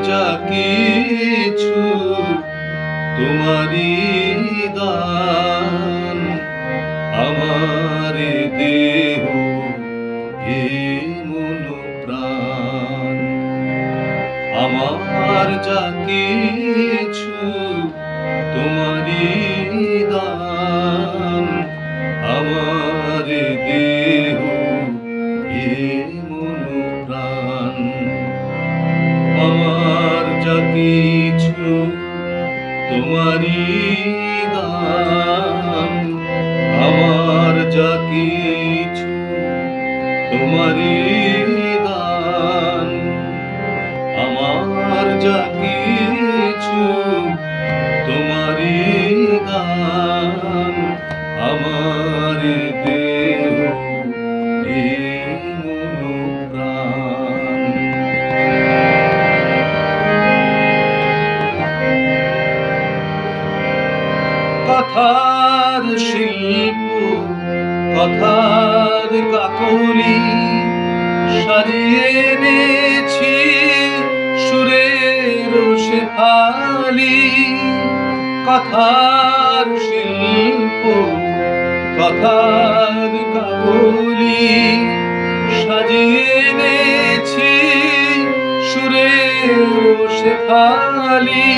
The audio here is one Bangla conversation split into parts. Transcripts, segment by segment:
যা কিছু তোমারই দান, আমার দেহ এ মন প্রাণ। আমার যা কিছু তোমারই দান, আমার দেহ এ মন প্রাণ। আমার যা কিছু তোমারই দান, আমার যা কিছু তোমারই দান, আমার যা কিছু তোমারই দান, আমার দেহ এ মন প্রাণ। কথার শিল্প, কথার কাকলি সাজিয়ে এনেছি সুরের শেফালি। কথার শিল্প, কথার কাকলি সাজিয়ে এনেছি সুরের শেফালি।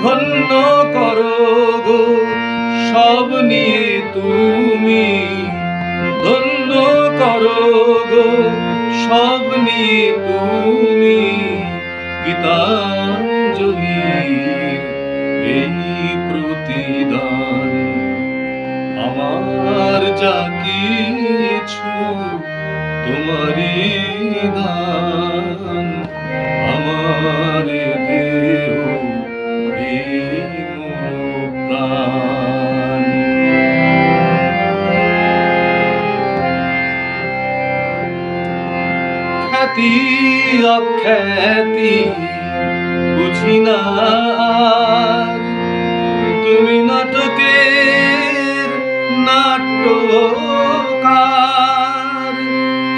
ধন্য করো গো সব নিয়ে তুমি, ধন্য করো গো সব নিয়ে তুমি, গীতাঞ্জলির এই প্রতিদান। আমার যা কিছু তোমারই দান, আমার দেহ এ মন প্রাণ। খ্যাতি অখ্যাতি বুঝি না আর, তুমি নাটকের নাট্যকার।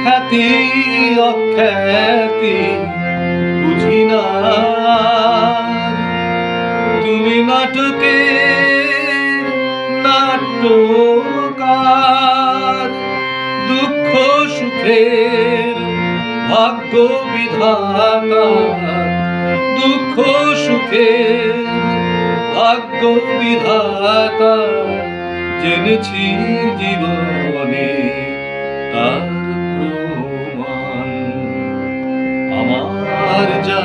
খ্যাতি অখ্যাতি বুঝি না আর, তুমি নাটকের নাট্যকার। দুঃখ সুখের ভাগ্য বিধাতা, দুঃখ সুখের ভাগ্য বিধাতা, জেনেছি জীবনে তার প্রমাণ। আমার যা